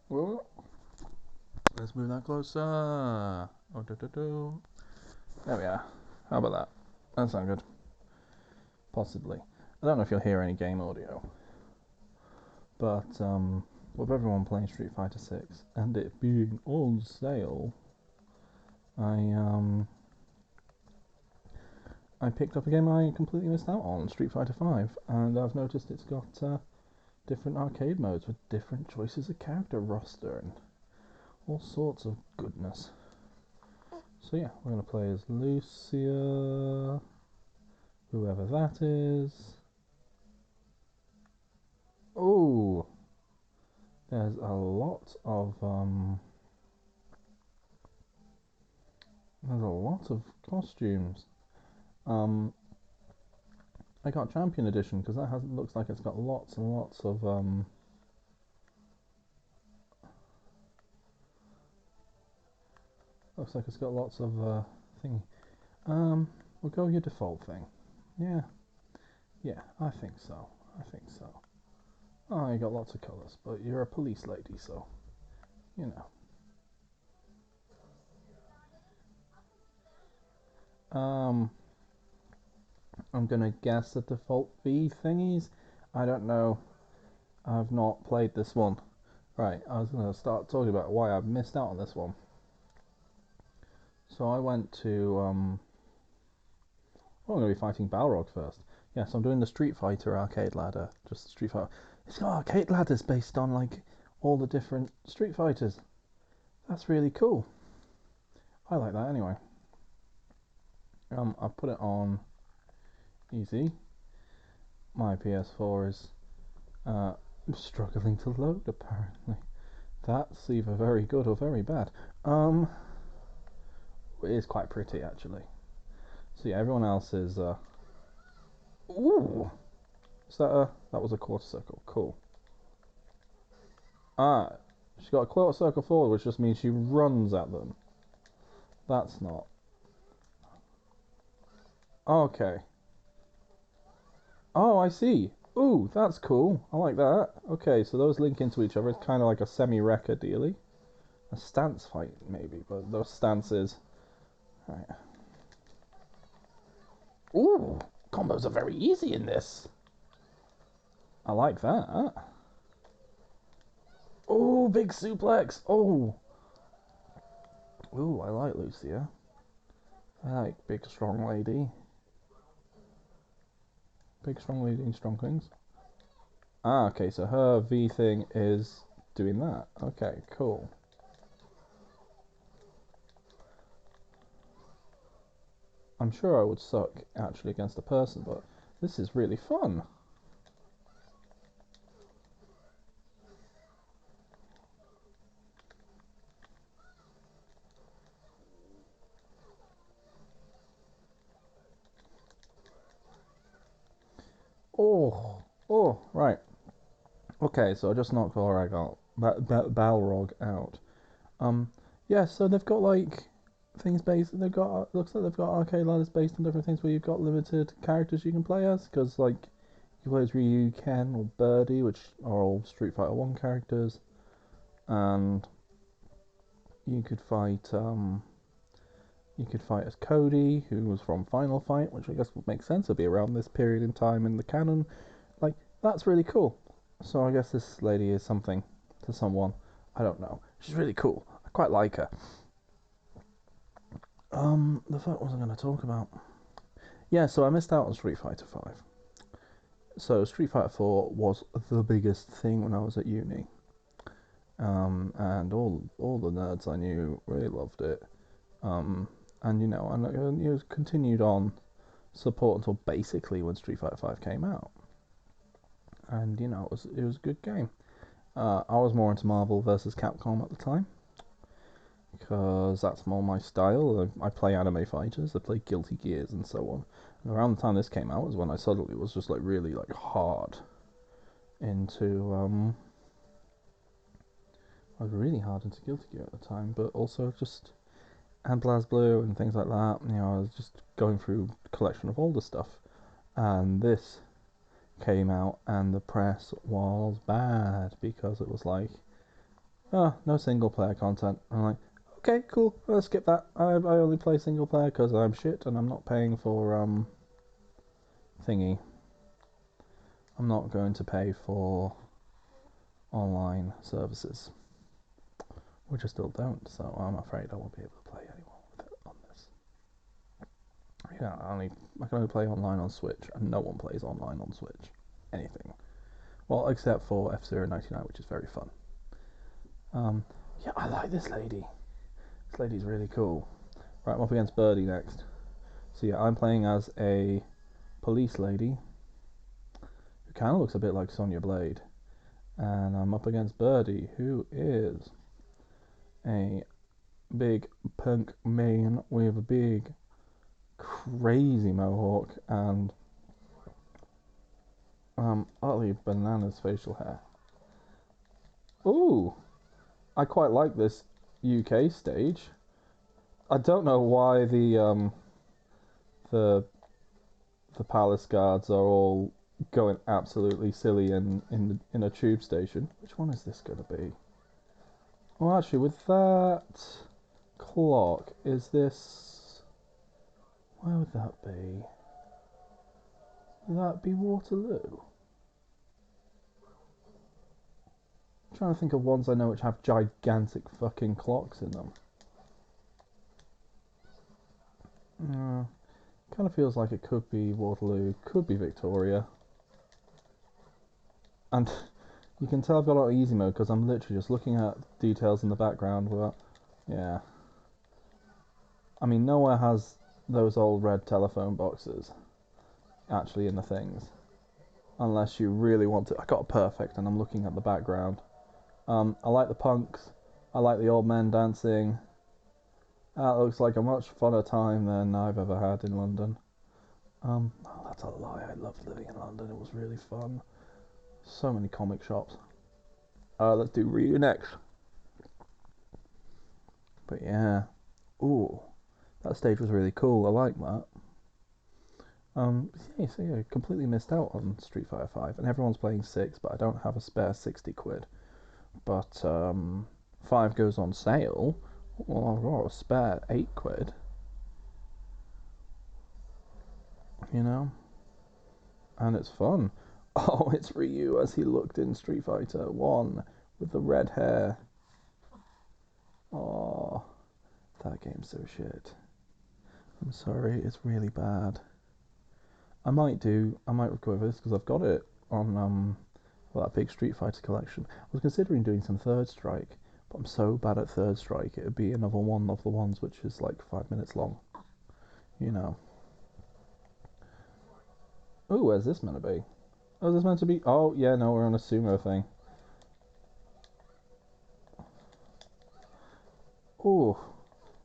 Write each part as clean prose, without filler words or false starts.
Whoa. Let's move that closer. Oh, there we are. How about that? That sounds good. Possibly. I don't know if you'll hear any game audio, but with everyone playing Street Fighter 6 and it being on sale, I I picked up a game I completely missed out on, Street Fighter 5, and I've noticed it's got different arcade modes with different choices of character roster and all sorts of goodness. So yeah, we're gonna play as Lucia, whoever that is. Oh, there's a lot of costumes. Um, I got Champion Edition because that looks like it's got lots and lots of looks like it's got lots of thingy. We'll go with your default thing. Yeah, yeah, I think so. I think so. Oh, you got lots of colours, but you're a police lady, so you know. I'm gonna guess the default V thingies. I don't know. I've not played this one. Right, I was gonna start talking about why I missed out on this one. So I went to I'm gonna be fighting Balrog first. Yes, I'm doing the Street Fighter arcade ladder. Just Street Fighter. It's got arcade ladders based on like all the different Street Fighters. That's really cool. I like that anyway. I put it on easy. My PS4 is uh, struggling to load apparently. That's either very good or very bad. It is quite pretty actually. So yeah, everyone else is. Ooh, is that a? That was a quarter circle. Cool. Ah, she got a quarter circle forward, which just means she runs at them. That's not. Okay. Oh, I see. Ooh, that's cool. I like that. Okay, so those link into each other. It's kind of like a semi-wrecker dealy. A stance fight, maybe, but those stances. Right. Ooh, combos are very easy in this. I like that. Oh, big suplex. Oh. Ooh, I like Lucia. I like big strong lady. Big strong lady and strong things. Ah, okay, so her V thing is doing that. Okay, cool. I'm sure I would suck actually against a person, but this is really fun. Oh, oh, right. Okay, so I just knocked Balrog out. Balrog out. Um, yeah. So they've got like things based. They've got looks like they've got arcade ladders based on different things where you've got limited characters you can play as. Because like you play as Ryu, Ken, or Birdie, which are all Street Fighter One characters, and you could fight you could fight as Cody, who was from Final Fight, which I guess would make sense. It'd be around this period in time in the canon. Like that's really cool. So I guess this lady is something to someone. I don't know. She's really cool. I quite like her. The fuck was I going to talk about? Yeah, so I missed out on Street Fighter 5. So Street Fighter 4 was the biggest thing when I was at uni. And all the nerds I knew really loved it. And it was continued on support until basically when Street Fighter 5 came out. And it was a good game. I was more into Marvel versus Capcom at the time because that's more my style. I play anime fighters, I play Guilty Gears and so on. And around the time this came out was when I suddenly was just like really like hard into I was really hard into Guilty Gear at the time, but also just and BlazBlue and things like that. I was just going through a collection of older stuff, and this came out, and the press was bad because it was like oh, no single player content. I'm like, okay, cool, let's skip that. I only play single player because I'm shit and I'm not paying for thingy. I'm not going to pay for online services, which I still don't. So I'm afraid I won't be able to play anymore with it on this. Yeah, I can only play online on Switch, and no one plays online on Switch. Anything. Well, except for F-Zero 99, which is very fun. Yeah, I like this lady. This lady's really cool. Right, I'm up against Birdie next. So yeah, I'm playing as a police lady who kind of looks a bit like Sonya Blade. And I'm up against Birdie, who is a big punk man with a big crazy mohawk and utterly bananas facial hair. Ooh, I quite like this UK stage. I don't know why the the palace guards are all going absolutely silly in a tube station. Which one is this going to be? Well, actually, with that clock, is this? Where would that be? Would that be Waterloo? I'm trying to think of ones I know which have gigantic fucking clocks in them. Kind of feels like it could be Waterloo, could be Victoria. And you can tell I've got a lot of easy mode because I'm literally just looking at details in the background without... Yeah. I mean, nowhere has those old red telephone boxes actually in the things. Unless you really want to... I got a perfect and I'm looking at the background. I like the punks. I like the old men dancing. That looks like a much funner time than I've ever had in London. Oh, that's a lie. I loved living in London. It was really fun. So many comic shops. Let's do Ryu next. But yeah. Ooh, that stage was really cool. I like that. Yeah, completely missed out on Street Fighter 5, and everyone's playing 6, but I don't have a spare 60 quid. But 5 goes on sale. Well, I've got a spare 8 quid. You know? And it's fun. Oh, it's Ryu as he looked in Street Fighter 1 with the red hair. Oh, that game's so shit. I'm sorry, it's really bad. I might recover this because I've got it on that big Street Fighter collection. I was considering doing some Third Strike, but I'm so bad at Third Strike, it would be another one of the ones which is like 5 minutes long. You know. Oh, where's this meant to be? Oh, is this meant to be? Oh, yeah, no, we're on a sumo thing. Oh,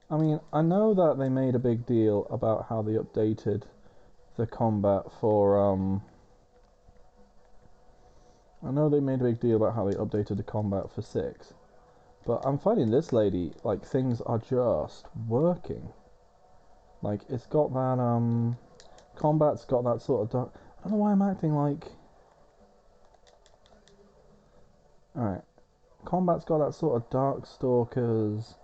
I mean, I know that they made a big deal about how they updated the combat for I know they made a big deal about how they updated the combat for 6, but I'm finding this lady, like, things are just working. Like, it's got that combat's got that sort of dark... I don't know why I'm acting like... Alright, combat's got that sort of Darkstalkers.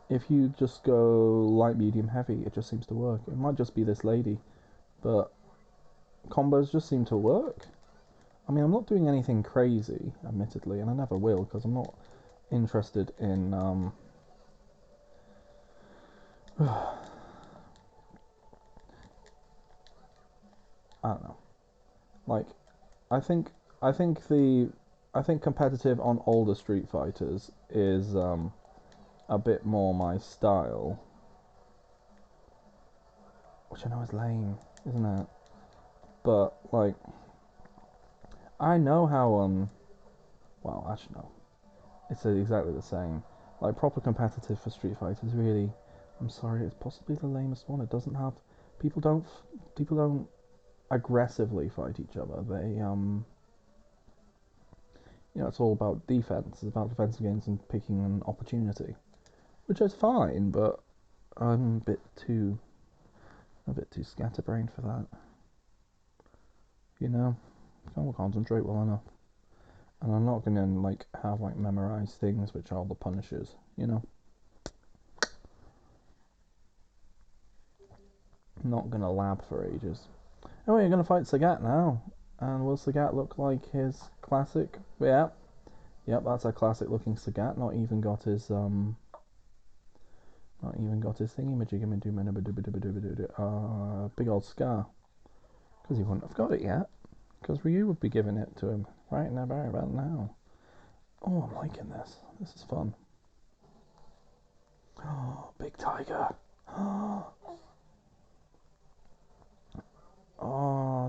If you just go light, medium, heavy, it just seems to work. It might just be this lady, but combos just seem to work. I mean, I'm not doing anything crazy, admittedly, and I never will, because I'm not interested in, I don't know. Like, I think, I think the, I think competitive on older Street Fighters is, a bit more my style. Which I know is lame, isn't it? But, like, I know how, well, actually, no. It's exactly the same. Like, proper competitive for Street Fighter is really, I'm sorry, it's possibly the lamest one. It doesn't have, people don't, people don't aggressively fight each other. They, it's all about defense. It's about defensive games and picking an opportunity, which is fine, but I'm a bit too scatterbrained for that. You know, can't concentrate well enough. And I'm not gonna like have like memorize things which are the Punishers, you know. I'm not gonna lab for ages. Oh, you're gonna fight Sagat now, and will Sagat look like his classic? Yeah, yep, that's a classic looking Sagat. Not even got his thingy big old scar. Because he wouldn't have got it yet. Because Ryu would be giving it to him right now, right about now. Oh, I'm liking this. This is fun. Oh, big tiger. Oh,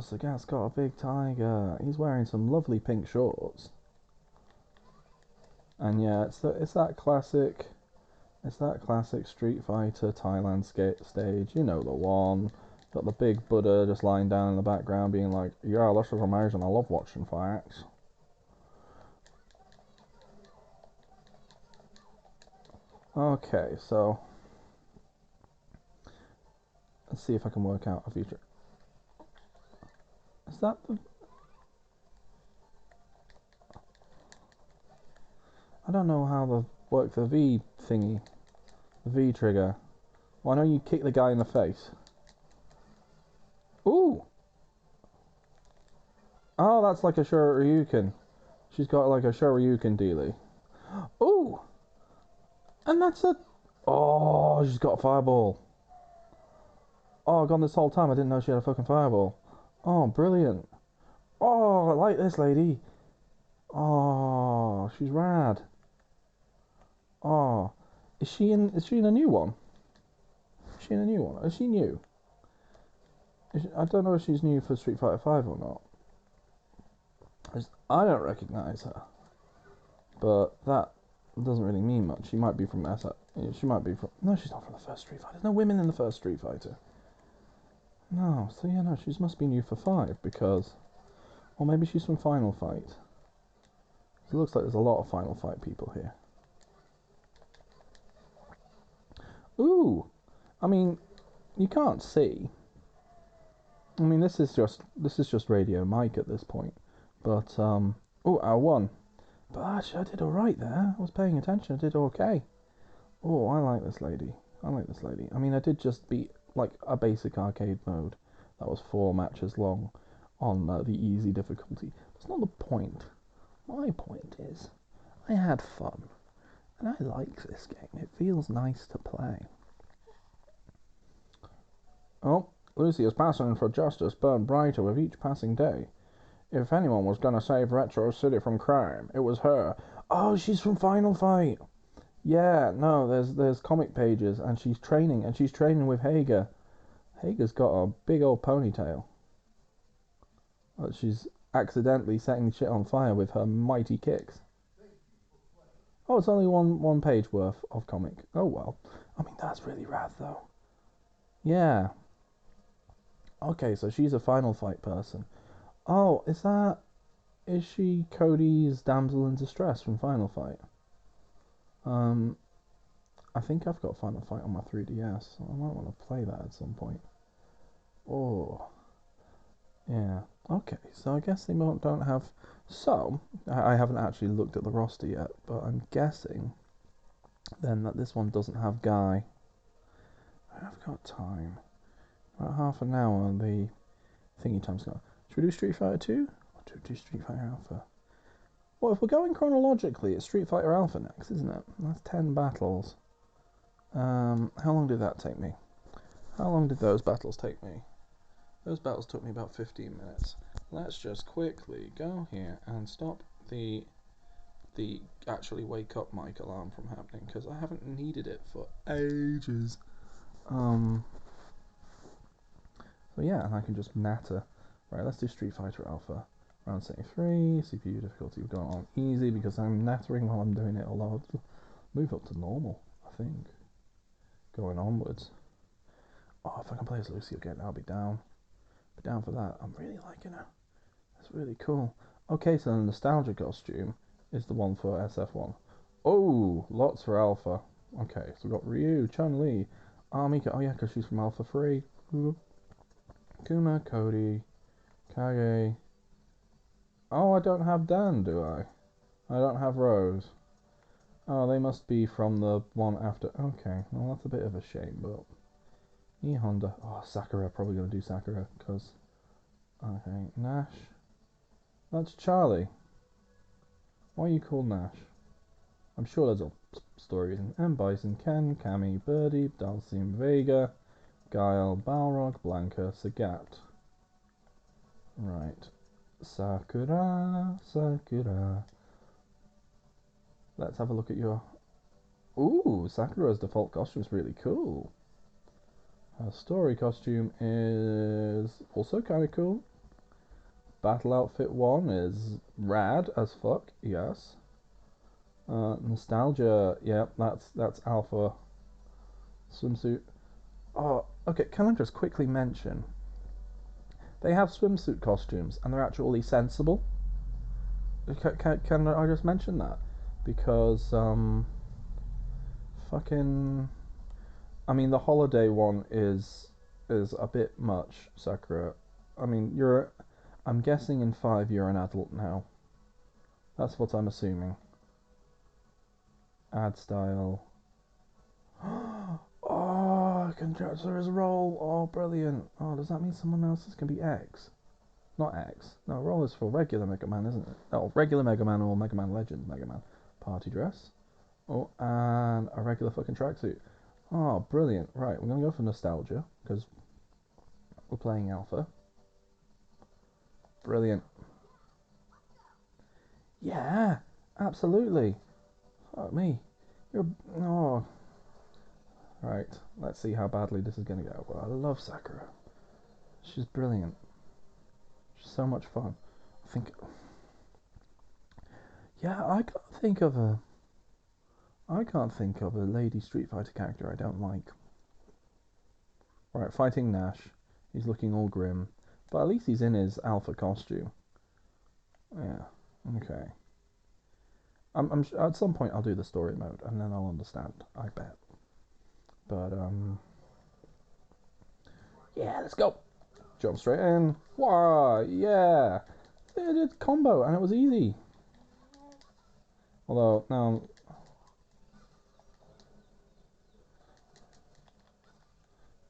Sagat's got a big tiger. He's wearing some lovely pink shorts. And yeah, it's that classic. It's that classic Street Fighter Thailand stage. You know the one. Got the big Buddha just lying down in the background, being like, "Yeah, this is amazing. I love watching fights." Okay, so let's see if I can work out a feature. Is that the? I don't know how to work the V thingy, the V trigger. Well, I know you kick the guy in the face. Ooh! Oh, that's like a Shoryuken. She's got like a Shoryuken dealie. Ooh! And that's a... Oh, she's got a fireball. Oh, I've gone this whole time. I didn't know she had a fucking fireball. Oh, brilliant. Oh, I like this lady. Oh, she's rad. Oh, is she in a new one? Is she in a new one? Is she new? I don't know if she's new for Street Fighter 5 or not. I don't recognise her. But that doesn't really mean much. She might be from SF. She might be from... No, she's not from the first Street Fighter. There's no women in the first Street Fighter. No, so yeah, no, she must be new for 5 because... Or maybe she's from Final Fight. It looks like there's a lot of Final Fight people here. Ooh! I mean, you can't see. I mean, this is just radio mic at this point. But, oh, I won. But actually, I did alright there. I was paying attention. I did okay. Oh, I like this lady. I like this lady. I mean, I did just beat, like, a basic arcade mode that was 4 matches long on the easy difficulty. That's not the point. My point is, I had fun. And I like this game. It feels nice to play. Oh, Lucia's passion for justice burned brighter with each passing day. If anyone was gonna save Retro City from crime, it was her. Oh, she's from Final Fight. Yeah, no, there's comic pages, and she's training with Hager. Hager's got a big old ponytail. She's accidentally setting shit on fire with her mighty kicks. Oh, it's only one page worth of comic. Oh well. I mean, that's really rad though. Yeah. Okay, so she's a Final Fight person. Oh, is she Cody's damsel in distress from Final Fight? I think I've got Final Fight on my 3DS. So I might want to play that at some point. Oh, yeah. Okay, so I guess they don't have. So I haven't actually looked at the roster yet, but I'm guessing then that this one doesn't have Guy. I've got time. About half an hour. The thingy time's got. Should we do Street Fighter 2? Or do Street Fighter Alpha? Well, if we're going chronologically, it's Street Fighter Alpha next, isn't it? That's 10 battles. How long did that take me? How long did those battles take me? Those battles took me about 15 minutes. Let's just quickly go here and stop the actually wake up mic alarm from happening because I haven't needed it for ages. So yeah, and I can just natter. Right, let's do Street Fighter Alpha. Round 73, CPU difficulty we've gone on easy because I'm nattering while I'm doing it, although I'll move up to normal, I think. Going onwards. Oh, if I can play as Lucy again, I'll be down. Be down for that. I'm really liking her. That's really cool. Okay, so the nostalgia costume is the one for SF1. Oh, lots for Alpha. Okay, so we've got Ryu, Chun-Li, Mika. Oh yeah, because she's from Alpha 3. Kuma, Cody, Kage. Oh, I don't have Dan, do I? I don't have Rose. Oh, they must be from the one after. Okay, well that's a bit of a shame, but E Honda. Oh, Sakura. Probably gonna do Sakura because. Okay, Nash. That's Charlie. Why are you called Nash? I'm sure there's a story reason. M Bison, Ken, Cammy, Birdie, Dulcine Vega, Guile, Balrog, Blanca, Sagat. Right. Sakura, Sakura. Let's have a look at your. Ooh, Sakura's default costume is really cool. Her story costume is also kind of cool. Battle outfit 1 is rad as fuck, yes. Nostalgia, yeah, that's alpha swimsuit. Oh, okay, can I just quickly mention they have swimsuit costumes and they're actually sensible. Can I just mention that? Because fucking I mean the holiday one is a bit much, Sakura. I mean I'm guessing in 5 you're an adult now. That's what I'm assuming. Add style. Oh, conjecture is roll. Oh, brilliant. Oh, does that mean someone else's can be X? Not X. No, roll is for regular Mega Man, isn't it? Oh, regular Mega Man or Mega Man Legends Mega Man. Party dress. Oh, and a regular fucking tracksuit. Oh, brilliant. Right, we're going to go for nostalgia because we're playing alpha. Brilliant. Yeah, absolutely. Fuck me. You're. Oh. Right, let's see how badly this is going to go. Well, I love Sakura. She's brilliant. She's so much fun. I think. Yeah, I can't think of a Lady Street Fighter character I don't like. Right, fighting Nash. He's looking all grim, but at least he's in his alpha costume. Yeah. Okay. At some point I'll do the story mode and then I'll understand. I bet. But yeah, let's go. Jump straight in. Wow, yeah. They did combo and it was easy. Although now.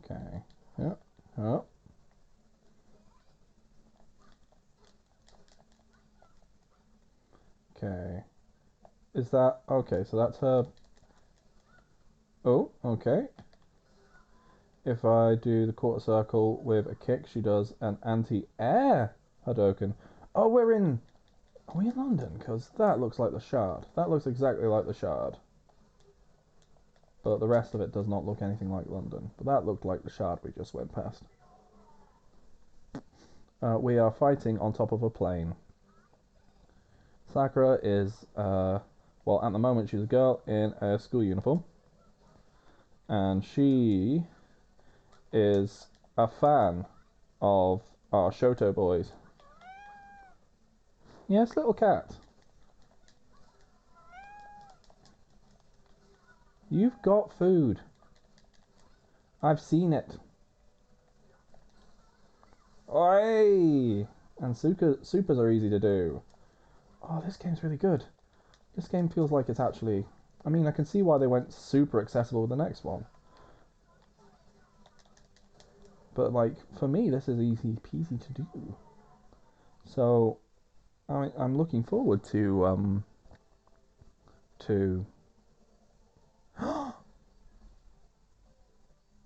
Okay. Yeah. Oh. Okay. Is that okay? So that's her. Oh, okay. If I do the quarter circle with a kick, she does an anti-air Hadouken. Oh, Are we in London? Because that looks like the Shard. That looks exactly like the Shard. But the rest of it does not look anything like London. But that looked like the Shard we just went past. We are fighting on top of a plane. Sakura is, well, at the moment she's a girl in a school uniform. And she is a fan of our Shoto boys. Yes, little cat. You've got food. I've seen it. Oi! And supers are easy to do. Oh, this game's really good. This game feels like it's actually. I mean, I can see why they went super accessible with the next one. But, like, for me, this is easy peasy to do. So, I'm looking forward to.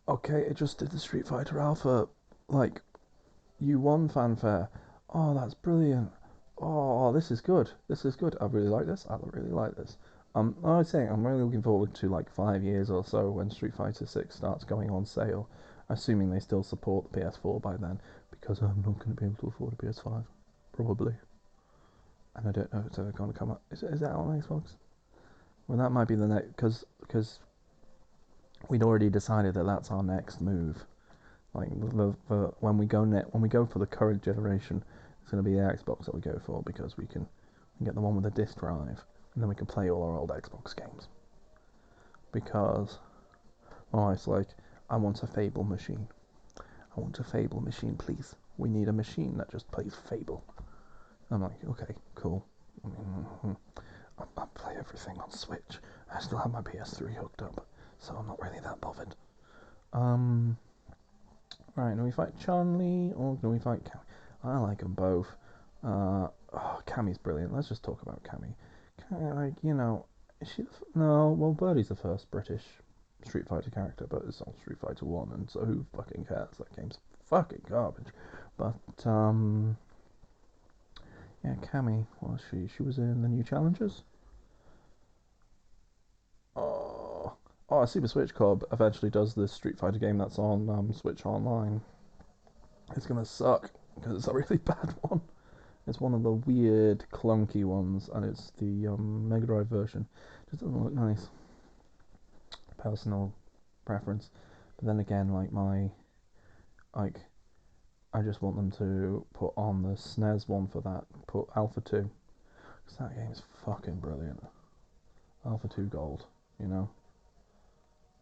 Okay, it just did the Street Fighter Alpha, like, U1 fanfare. Oh, that's brilliant. Oh, this is good. This is good. I really like this. I really like this. I was saying I'm really looking forward to like 5 years or so when Street Fighter 6 starts going on sale, assuming they still support the PS4 by then, because I'm not going to be able to afford a PS5, probably. And I don't know if it's ever going to come up. Is that on Xbox? Well, that might be the next, because we'd already decided that that's our next move. Like when we go for the current generation, it's going to be the Xbox that we go for because we can get the one with the disc drive, and then we can play all our old Xbox games. Because it's like I want a Fable machine. I want a Fable machine, please. We need a machine that just plays Fable. I'm like, okay, cool. I play everything on Switch. I still have my PS3 hooked up, so I'm not really that bothered. Right, do we fight Chun-Li or do we fight Cammy? I like them both. Cammy's brilliant. Let's just talk about Cammy. Like, you know, is she no, well, Birdie's the first British Street Fighter character, but it's on Street Fighter 1, and so who fucking cares? That game's fucking garbage. But, yeah, Cammy, was she? She was in the New Challengers? Super Switch Club eventually does this Street Fighter game that's on Switch Online. It's gonna suck because it's a really bad one. It's one of the weird, clunky ones, and it's the Mega Drive version. It just doesn't look nice. Personal preference, but then again, like, I just want them to put on the SNES one for that. Put Alpha 2, because that game is fucking brilliant. Alpha 2 Gold, you know.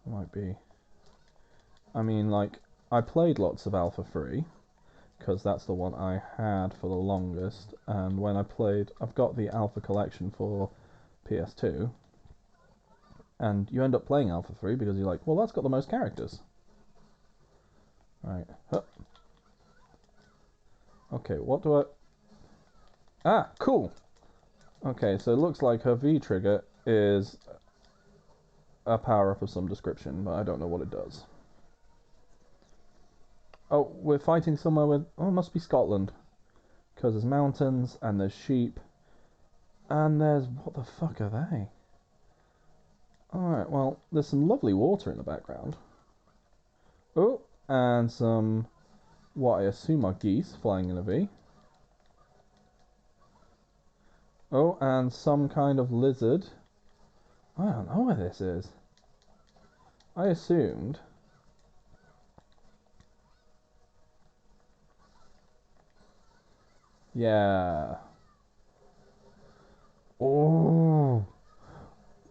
It might be. I mean, like, I played lots of Alpha 3 because that's the one I had for the longest. And when I played, I've got the Alpha collection for PS2, and you end up playing Alpha 3 because you're like, well, that's got the most characters. Right. Huh. Okay, what do I... Ah, cool! Okay, so it looks like her V trigger is a power-up of some description, but I don't know what it does. Oh, we're fighting somewhere with... Oh, it must be Scotland. Because there's mountains, and there's sheep, and there's... What the fuck are they? Alright, well, there's some lovely water in the background. Oh, and some... What I assume are geese flying in a V. Oh, and some kind of lizard. I don't know where this is. I assumed... Yeah. Oh.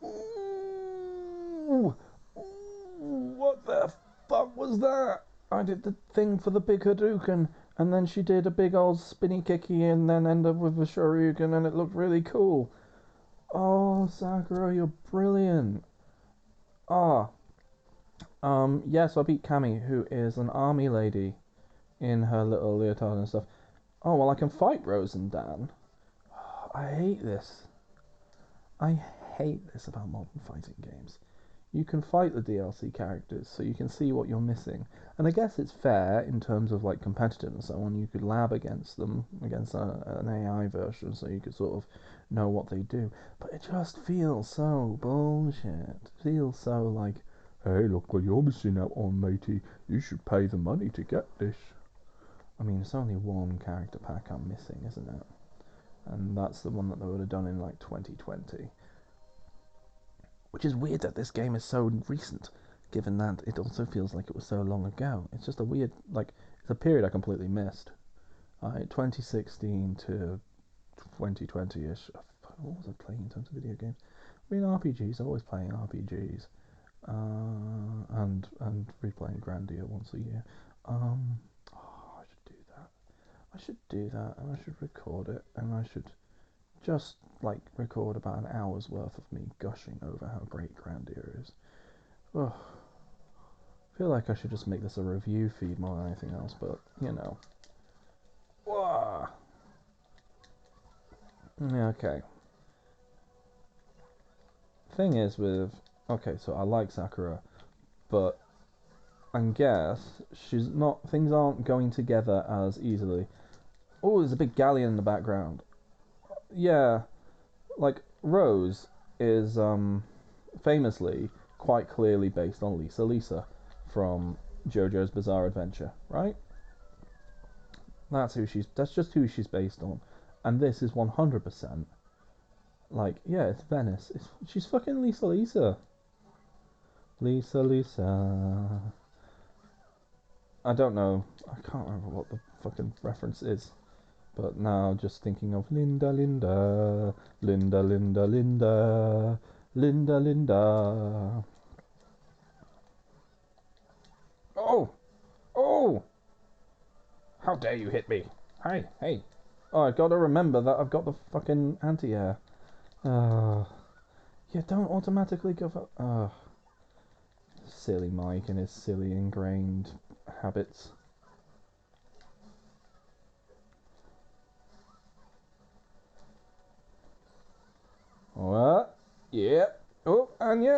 Ooh. Ooh. What the fuck was that? I did the thing for the big Hadouken, and then she did a big old spinny kicky and then ended up with a Shoryuken, and it looked really cool. Oh, Sakura, you're brilliant. Ah. Yes, I beat Cammy, who is an army lady in her little leotard and stuff. Oh, well, I can fight Rose and Dan. I hate this. I hate this about modern fighting games. You can fight the DLC characters, so you can see what you're missing. And I guess it's fair in terms of like competitive and so on. You could lab against them, against an AI version, so you could sort of know what they do. But it just feels so bullshit. It feels so like, hey, look what you're missing out on, matey. You should pay the money to get this. I mean, it's only one character pack I'm missing, isn't it? And that's the one that they would have done in like 2020. Which is weird that this game is so recent, given that it also feels like it was so long ago. It's just a weird, like, it's a period I completely missed. 2016 to 2020-ish. What was I playing in terms of video games? I mean, RPGs. Always playing RPGs, and replaying Grandia once a year. I should do that. I should do that, and I should record it, and I should just like record about an hour's worth of me gushing over how great Grandia is. Ugh. I feel like I should just make this a review feed more than anything else, but you know. Wah. Yeah, okay. Thing is with okay, so I like Sakura, but I guess she's not. Things aren't going together as easily. Oh, there's a big galleon in the background. Yeah, like Rose is famously quite clearly based on Lisa Lisa from JoJo's Bizarre Adventure, right? That's just who she's based on. And this is 100% like, yeah, it's Venice. She's fucking Lisa Lisa. Lisa Lisa. I don't know. I can't remember what the fucking reference is. But now just thinking of Linda Linda, Linda Linda Linda, Linda Linda. Oh! Oh! How dare you hit me? Hey, hey. Oh, I gotta remember that I've got the fucking anti-air. Uh, yeah, don't automatically give up. Silly Mike and his silly ingrained habits. What? Yeah. Oh, and she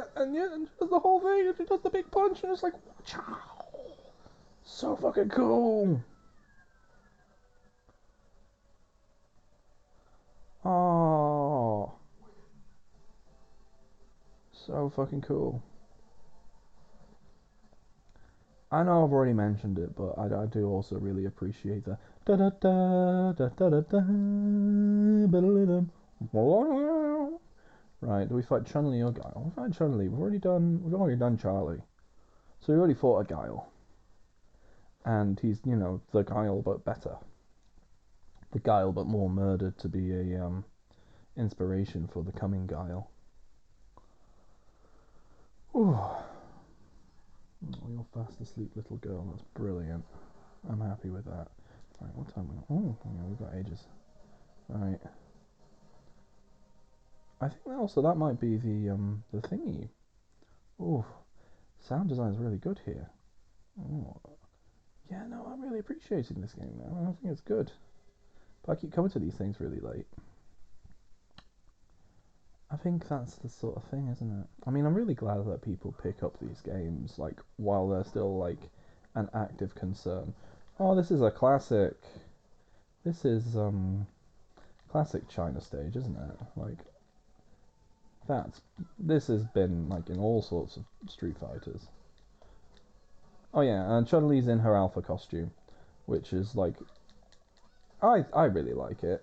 does the whole thing, and she does the big punch, and it's like, wow, so fucking cool. Oh, so fucking cool. I know I've already mentioned it, but I do also really appreciate the da da da da da da da. Right, do we fight Chun Li or Guile? We fight Chun Li. We've already done Charlie. So we already fought a Guile, and he's the Guile but better. The Guile but more murdered to be a inspiration for the coming Guile. Ooh, oh, you're fast asleep, little girl. That's brilliant. I'm happy with that. Right, what time we got? Oh, yeah, we've got ages. Right. I think that might be the thingy. Oh, sound design is really good here. Oh, yeah, no, I'm really appreciating this game now. I think it's good. But I keep coming to these things really late. I think that's the sort of thing, isn't it? I mean, I'm really glad that people pick up these games like while they're still like an active concern. Oh, this is a classic. This is classic China stage, isn't it? Like that's this has been like in all sorts of Street Fighters. Oh yeah, and Chun Li's in her alpha costume, which is like I really like it.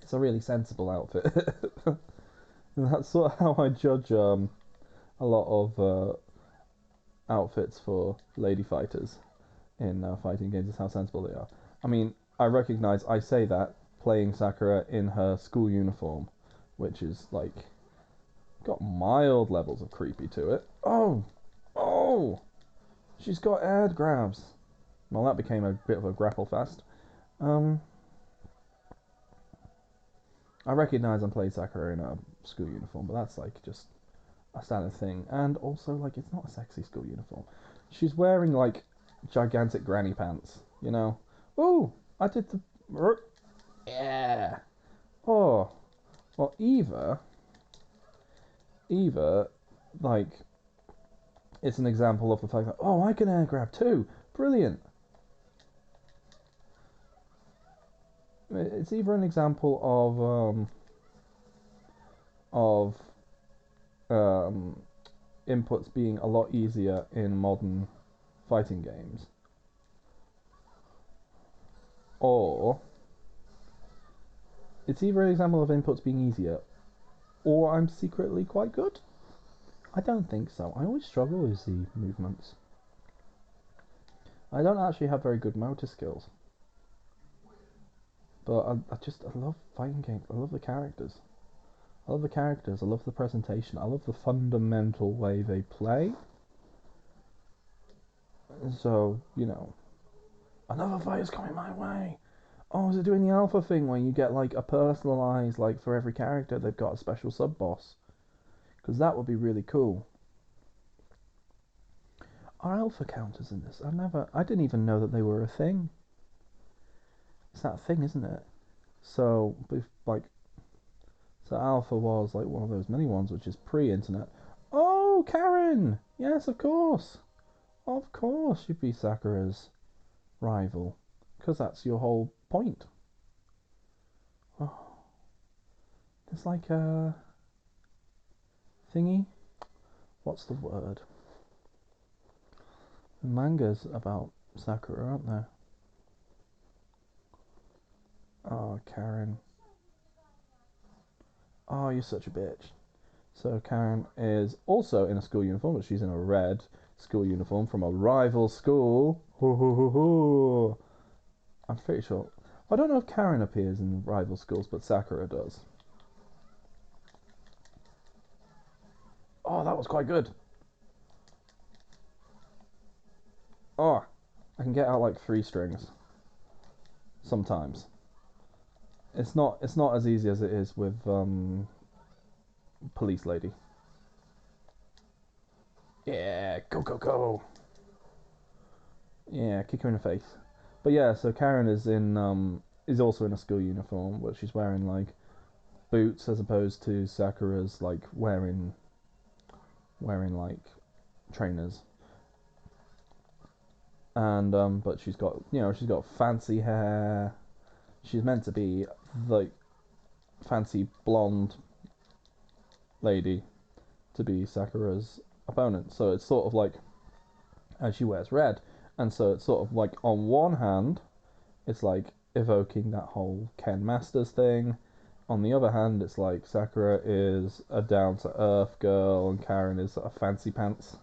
It's a really sensible outfit. That's sort of how I judge a lot of outfits for lady fighters in fighting games. Is how sensible they are. I mean, I recognize I say that playing Sakura in her school uniform, which is like got mild levels of creepy to it. Oh, oh, she's got air grabs. Well, that became a bit of a grapple fast. Um, I recognise I'm playing Sakura in a school uniform, but that's like just a standard thing. And also, like, it's not a sexy school uniform. She's wearing like gigantic granny pants, you know. Oh, I did the yeah. Oh, well, Eva, like, it's an example of the fact that I can air grab too. Brilliant. It's either an example of um, inputs being a lot easier in modern fighting games, or it's either an example of inputs being easier, or I'm secretly quite good. I don't think so. I always struggle with the movements. I don't actually have very good motor skills, but I love fighting games. I love the characters. I love the characters. I love the presentation. I love the fundamental way they play. So another fight is coming my way. Oh, is it doing the alpha thing where you get like a personalized, like for every character they've got a special sub boss? Because that would be really cool. Are alpha counters in this? I didn't even know that they were a thing. It's that thing, isn't it? So, like, so alpha was like one of those mini ones, which is pre-internet. Oh, Karen! Yes, of course. Of course, you'd be Sakura's rival, because that's your whole point. Oh, there's like a thingy. What's the word? The mangas about Sakura, aren't there? Oh, Karen. Oh, you're such a bitch. So Karen is also in a school uniform, but she's in a red school uniform from a rival school. Ho, ho, ho, ho. I'm pretty sure. I don't know if Karen appears in rival schools, but Sakura does. Oh, that was quite good. Oh, I can get out like 3 strings sometimes. it's not as easy as it is with Police Lady. Yeah, go go go. Yeah, kick her in the face. But yeah, so Karen is also in a school uniform, but she's wearing like boots as opposed to Sakura's like wearing like trainers. And but she's got fancy hair. She's meant to be like fancy blonde lady to be Sakura's opponent. So it's sort of like, and she wears red, and so it's sort of like on one hand, it's like evoking that whole Ken Masters thing. On the other hand, it's like Sakura is a down to earth girl and Karen is a fancy pants.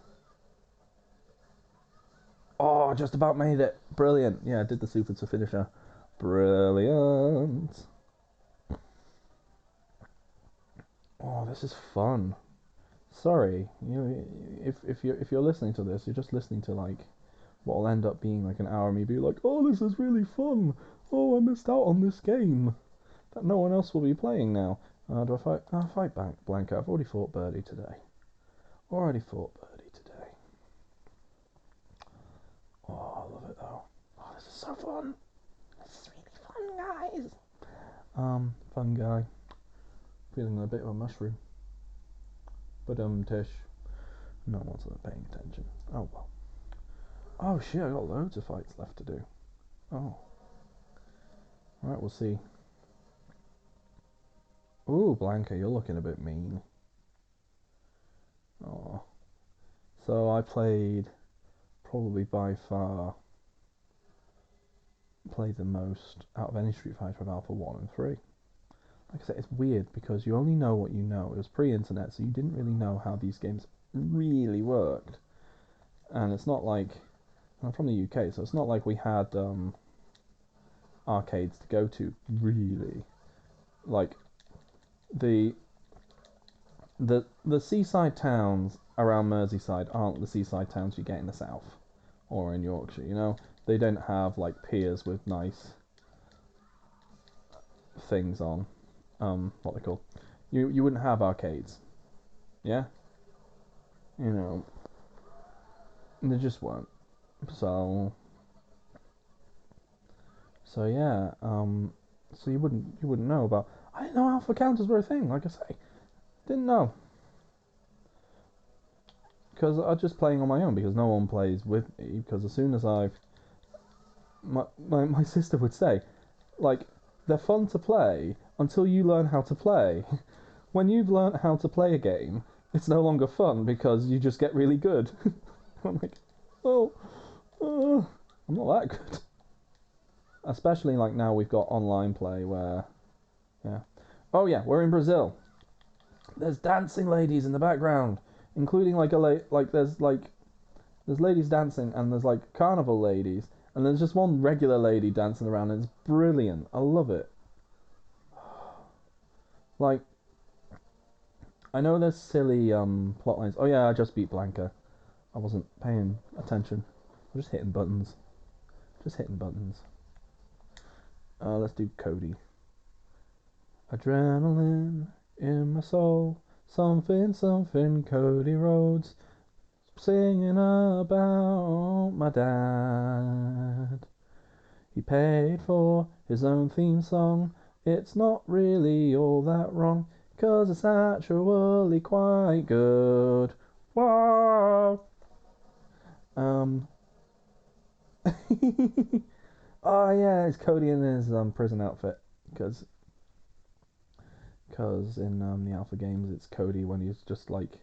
Oh, just about made it. Brilliant. Yeah, I did the super to finisher. Brilliant. Oh, this is fun. Sorry, if you're listening to this, you're just listening to like what will end up being like an hour of me be like, oh, this is really fun. Oh, I missed out on this game that no one else will be playing now. Do I fight? I'll fight back, Blanca. I've already fought Birdie today. Already fought Birdie today. Oh, I love it though. Oh, this is so fun. This is really fun, guys. Fun guy. Feeling a bit of a mushroom. But Tish. No one's paying attention. Oh well. Oh shit, I got loads of fights left to do. Oh. Right, we'll see. Ooh, Blanca, you're looking a bit mean. Oh. So I played probably by far played the most out of any Street Fighter of Alpha 1 and 3. Like I said, it's weird because you only know what you know. It was pre-internet, so you didn't really know how these games really worked. And it's not like I'm from the UK, so it's not like we had arcades to go to really. Like the the seaside towns around Merseyside aren't the seaside towns you get in the south or in Yorkshire. You know, they don't have like piers with nice things on. What they call. You wouldn't have arcades. Yeah, you know, they just weren't. So yeah. So you wouldn't know about. I didn't know alpha counters were a thing. Like I say, didn't know because I'm just playing on my own because no one plays with me. Because as soon as my sister would say, like, they're fun to play until you learn how to play. When you've learned how to play a game, it's no longer fun because you just get really good. I'm like, well, I'm not that good. Especially like now we've got online play where, yeah. Oh yeah, we're in Brazil. There's dancing ladies in the background, including like there's ladies dancing and there's like carnival ladies and there's just one regular lady dancing around and it's brilliant. I love it. Like I know there's silly plot lines. Oh yeah, I just beat Blanca. I wasn't paying attention. I'm just hitting buttons. Just hitting buttons. Let's do Cody. Adrenaline in my soul. Something, something, Cody Rhodes. Singing about my dad. He paid for his own theme song. It's not really all that wrong, 'cause it's actually quite good. Wow. Um. Oh yeah, it's Cody in his prison outfit, because in the Alpha games it's Cody when he's just like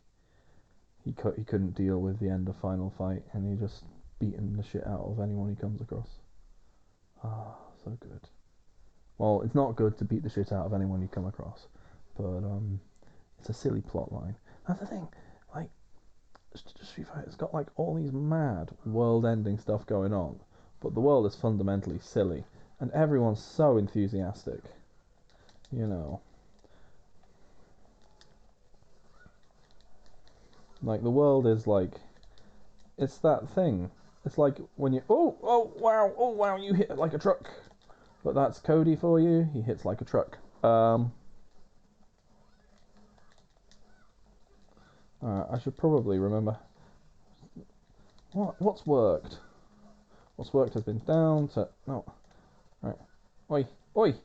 he couldn't deal with the end of Final Fight and he just beating the shit out of anyone he comes across. Ah, so good. Well, it's not good to beat the shit out of anyone you come across, but it's a silly plot line. That's the thing. Like Street Fighter's got like all these mad world-ending stuff going on, but the world is fundamentally silly, and everyone's so enthusiastic. You know, like the world is like it's that thing. It's like when you oh wow you hit it like a truck. But that's Cody for you. He hits like a truck. I should probably remember. What's worked? What's worked has been down to... No. Right. Oi. Oi!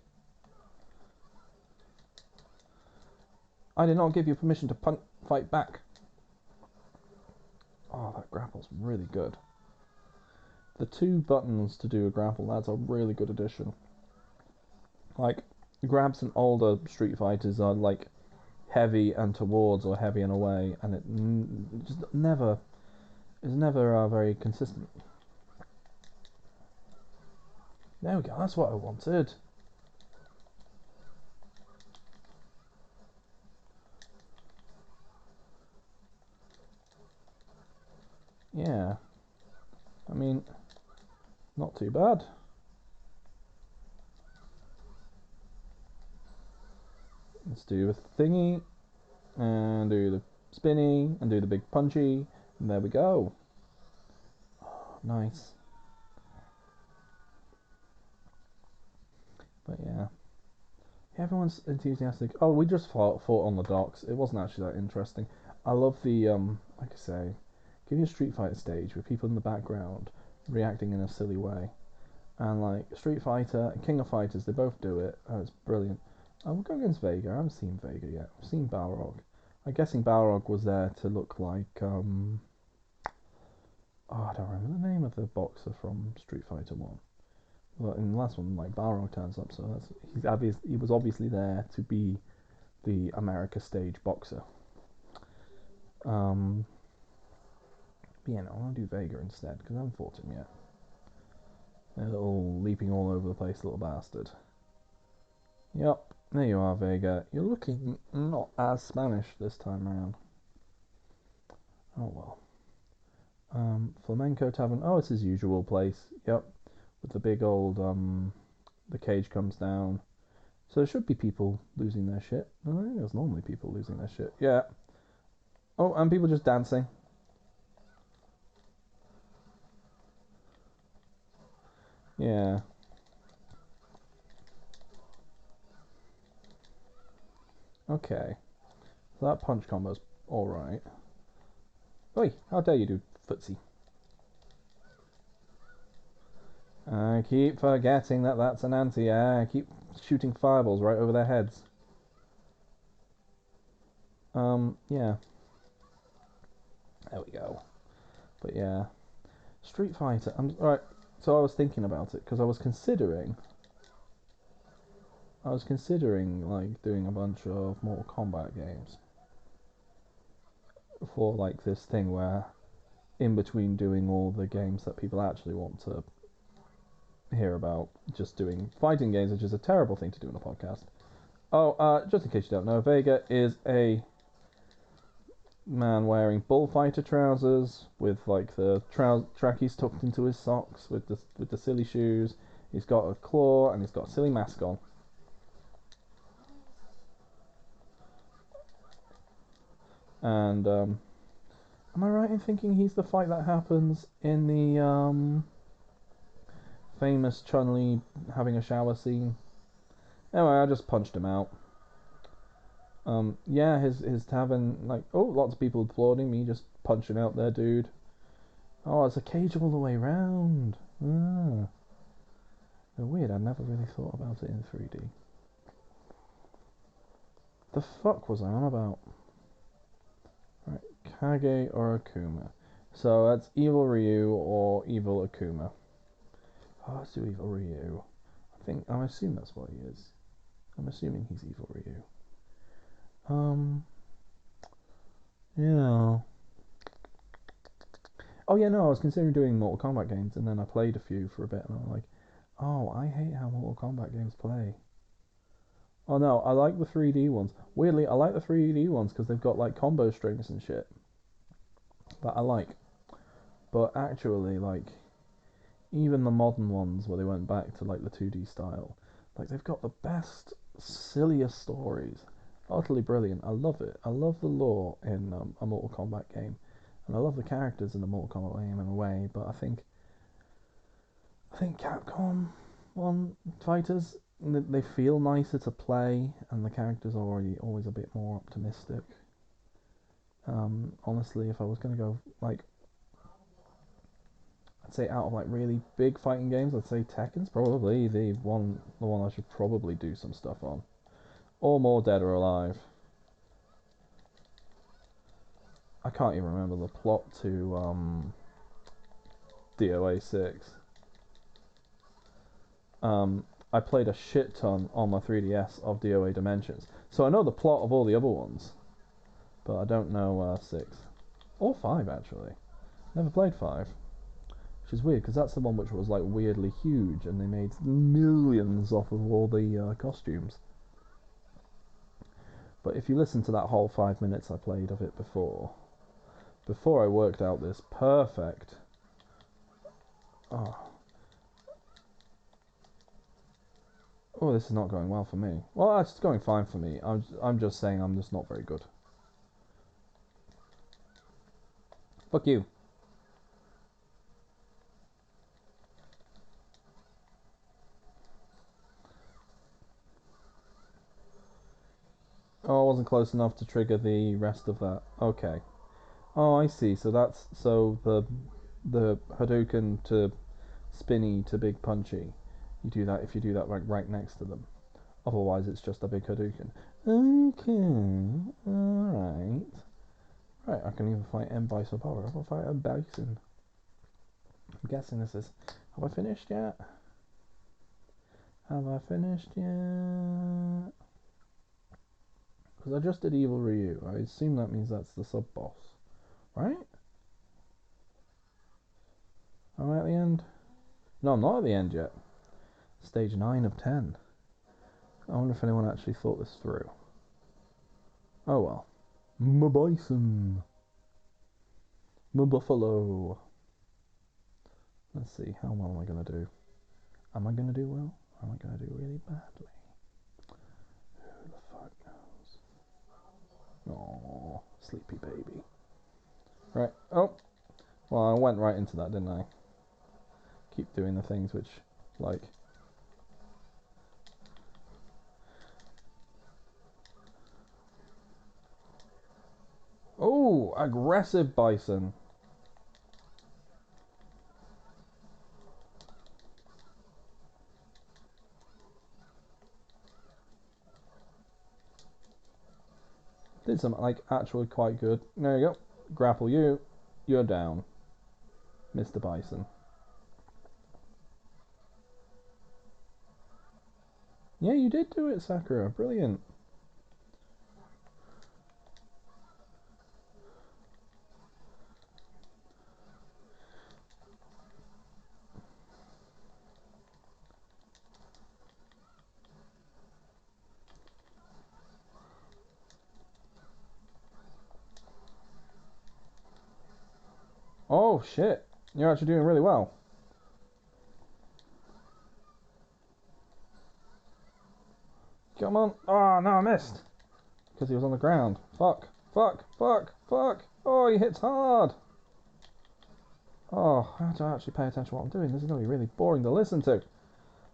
I did not give you permission to fight back. Oh, that grapple's really good. The 2 buttons to do a grapple, that's a really good addition. Like, grabs in older Street Fighters are like heavy and towards or heavy and away, and it just never is never very consistent. There we go, that's what I wanted. Yeah. I mean, not too bad. Let's do the thingy, and do the spinny, and do the big punchy, and there we go. Oh, nice. But yeah. Everyone's enthusiastic. Oh, we just fought on the docks. It wasn't actually that interesting. I love the, like I say, give you a Street Fighter stage with people in the background reacting in a silly way. And like Street Fighter and King of Fighters, they both do it. Oh, it's brilliant. We'll go against Vega. I haven't seen Vega yet. I've seen Balrog. I'm guessing Balrog was there to look like oh, I don't remember the name of the boxer from Street Fighter One. Well, in the last one, like Balrog turns up, so he was obviously there to be the America stage boxer. But yeah, no, I'll do Vega instead because I haven't fought him yet. A little leaping all over the place little bastard. Yep, there you are, Vega. You're looking not as Spanish this time around. Oh well. Flamenco Tavern. Oh, it's his usual place. Yep, with the big old the cage comes down. So there should be people losing their shit. I think there's normally people losing their shit. Yeah. Oh, and people just dancing. Yeah. Okay. So that punch combo's alright. Oi, how dare you do footsie. I keep forgetting that that's an anti-air. I keep shooting fireballs right over their heads. Yeah. There we go. But yeah. Street Fighter. Right. So I was thinking about it because I was considering like doing a bunch of Mortal Kombat games for like this thing where in between doing all the games that people actually want to hear about, just doing fighting games, which is a terrible thing to do in a podcast. Oh, just in case you don't know, Vega is a man wearing bullfighter trousers with like the trackies tucked into his socks with the silly shoes. He's got a claw and he's got a silly mask on. And am I right in thinking he's the fight that happens in the famous Chun-Li having a shower scene? Anyway, I just punched him out. Yeah, his tavern, like, oh, lots of people applauding me just punching out their dude. Oh, it's a cage all the way round. Ah. Weird, I never really thought about it in 3D. The fuck was I on about? Right, Kage or Akuma. So that's Evil Ryu or Evil Akuma. Oh, let's do Evil Ryu. I assume that's what he is. I'm assuming he's Evil Ryu. Yeah. Oh yeah, no, I was considering doing Mortal Kombat games, and then I played a few for a bit, and I'm like, oh, I hate how Mortal Kombat games play. Oh no, I like the 3D ones. Weirdly, I like the 3D ones because they've got like combo strings and shit that I like. But actually, like, even the modern ones where they went back to like the 2D style, like they've got the best, silliest stories. Utterly brilliant. I love it. I love the lore in a Mortal Kombat game, and I love the characters in a Mortal Kombat game in a way. But I think Capcom One fighters, they feel nicer to play, and the characters are always a bit more optimistic. Honestly, if I was gonna go like, I'd say out of like really big fighting games, I'd say Tekken's probably the one I should probably do some stuff on, or more Dead or Alive. I can't even remember the plot to DOA 6. I played a shit ton on my 3DS of DOA Dimensions, so I know the plot of all the other ones, but I don't know 6 or 5 actually. Never played 5, which is weird because that's the one which was like weirdly huge, and they made millions off of all the costumes. But if you listen to that whole 5 minutes I played of it before I worked out this perfect. Oh, oh, this is not going well for me. Well, it's going fine for me. I'm just saying I'm just not very good. Fuck you. Oh, I wasn't close enough to trigger the rest of that. Okay. Oh, I see. So that's so the Hadouken to spinny to big punchy. You do that if you do that right next to them. Otherwise, it's just a big Hadouken. Okay. Alright. Right, I can either fight M Bison or I can fight M Bison. I'm guessing this is. Have I finished yet? Have I finished yet? Because I just did Evil Ryu. I assume that means that's the sub boss. Right? Am I at the end? No, I'm not at the end yet. Stage 9 of 10. I wonder if anyone actually thought this through. Oh well. My bison. My buffalo. Let's see, how well am I going to do? Am I going to do well? Or am I going to do really badly? Who the fuck knows? Oh, sleepy baby. Right. Oh. Well, I went right into that, didn't I? Keep doing the things which, like... Oh, aggressive bison. Did some, like, actually quite good. There you go. Grapple you. You're down, Mr. Bison. Yeah, you did do it, Sakura. Brilliant. Oh, shit. You're actually doing really well. Come on. Oh, no, I missed. Because he was on the ground. Fuck. Fuck. Fuck. Fuck. Oh, he hits hard. Oh, I have to actually pay attention to what I'm doing. This is going to be really boring to listen to.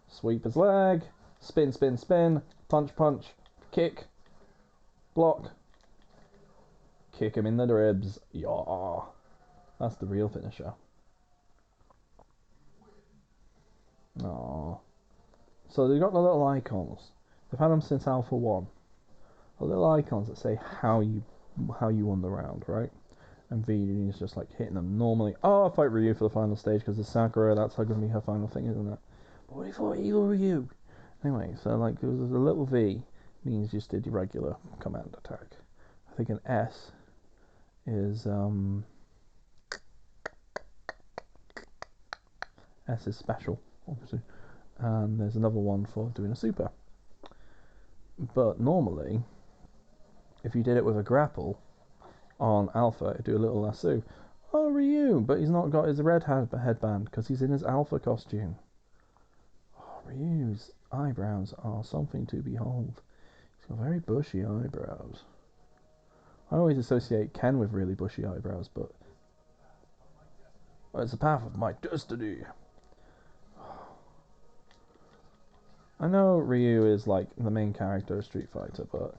Sweep his leg. Spin, spin, spin. Punch, punch. Kick. Block. Kick him in the ribs. Yeah. That's the real finisher. Oh. So they've got the little icons. They've had them since Alpha 1. The little icons that say how you won the round, right? And V is just like hitting them normally. Oh, I fight Ryu for the final stage because it's Sakura. That's going to be her final thing, isn't it? But what if I Evil Ryu? Anyway, so like there's a little V means just did your regular command attack. I think an S is S is special, obviously. And there's another one for doing a super. But normally, if you did it with a grapple on Alpha, it'd do a little lasso. Oh, Ryu! But he's not got his red headband because he's in his Alpha costume. Oh, Ryu's eyebrows are something to behold. He's got very bushy eyebrows. I always associate Ken with really bushy eyebrows, but it's a path of my destiny. I know Ryu is like the main character of Street Fighter, but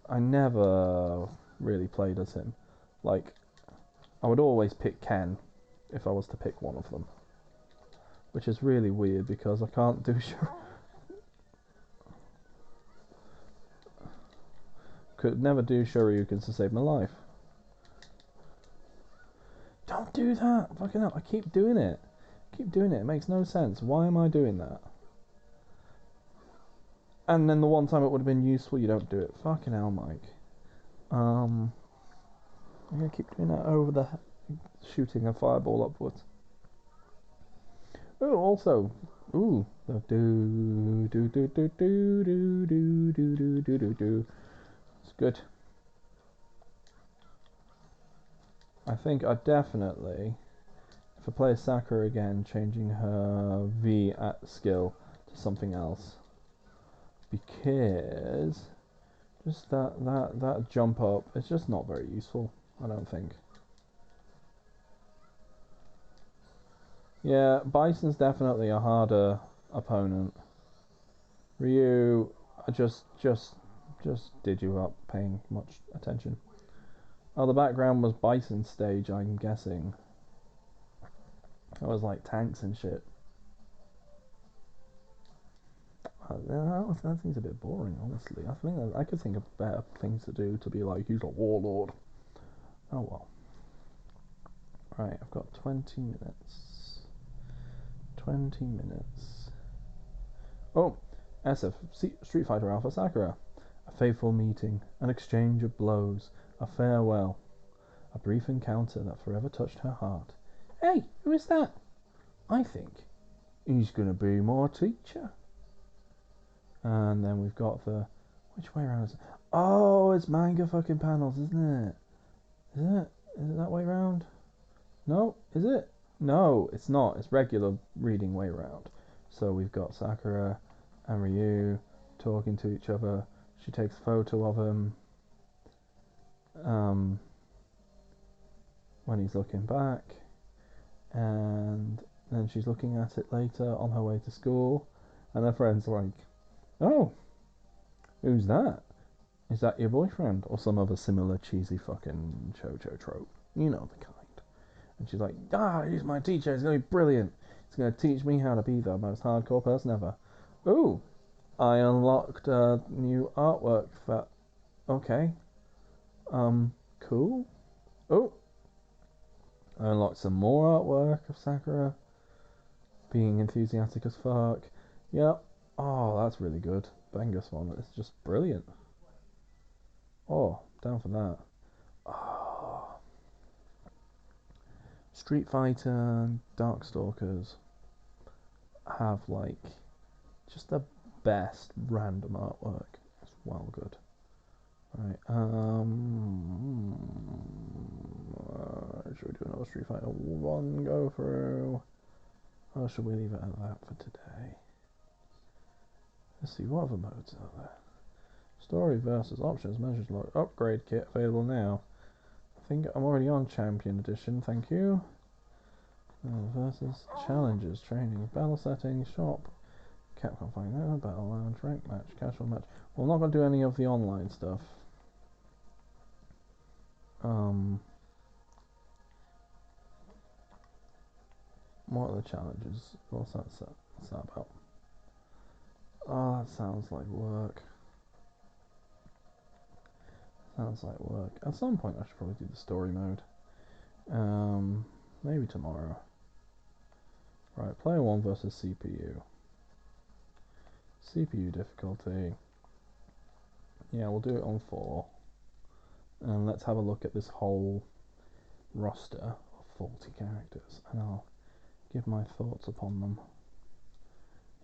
I never really played as him. Like, I would always pick Ken if I was to pick one of them, which is really weird because I can't do could never do Shoryukens to save my life. Don't do that! Fucking hell, I keep doing it. Keep doing it. It makes no sense. Why am I doing that? And then the one time it would have been useful, you don't do it. Fucking hell, Mike. I'm gonna keep doing that over the shooting a fireball upwards. Oh, also, ooh, the do do do do do do do do do do do do. It's good. I think I definitely, if I play Sakura again, changing her V at skill to something else, because just that jump up, it's just not very useful. I don't think. Yeah, Bison's definitely a harder opponent. Ryu, I just did you up paying much attention. Oh, the background was Bison's stage, I'm guessing. It was like tanks and shit. That seems a bit boring, honestly. I think I could think of better things to do to be like, he's a warlord. Oh well. Right, I've got 20 minutes. 20 minutes. Oh, SF, Street Fighter Alpha Sakura. A fateful meeting, an exchange of blows, a farewell, a brief encounter that forever touched her heart. Hey, who is that? I think he's gonna be my teacher. And then we've got the... Which way around is it? Oh, it's manga fucking panels, isn't it? Is it? Is it that way around? No, is it? No, it's not. It's regular reading way around. So we've got Sakura and Ryu talking to each other. She takes a photo of him um, when he's looking back, and then she's looking at it later on her way to school, and her friend's like, "Oh, who's that? Is that your boyfriend?" Or some other similar cheesy fucking chocho trope. You know the kind. And she's like, he's my teacher. He's going to be brilliant. He's going to teach me how to be the most hardcore person ever. Ooh, I unlocked a new artwork for... Okay. Cool. Oh, I unlocked some more artwork of Sakura. Being enthusiastic as fuck. Yep. Oh, that's really good. Bengus one. It's just brilliant. Oh, down for that. Oh. Street Fighter and Darkstalkers have like just the best random artwork. It's well good. Right. Should we do another Street Fighter 1 go through? Or should we leave it at that for today? Let's see, what other modes are there? Story versus options, measures log, upgrade kit available now. I think I'm already on Champion Edition, thank you. Versus challenges, training, battle settings, shop, Capcom Fighting, battle lounge, rank match, casual match. Well, I'm not going to do any of the online stuff. What are the challenges? What's that about? Oh, that sounds like work. Sounds like work. At some point I should probably do the story mode. Maybe tomorrow. Right, player 1 versus CPU. CPU difficulty. Yeah, we'll do it on 4. And let's have a look at this whole roster of 40 characters. And I'll give my thoughts upon them.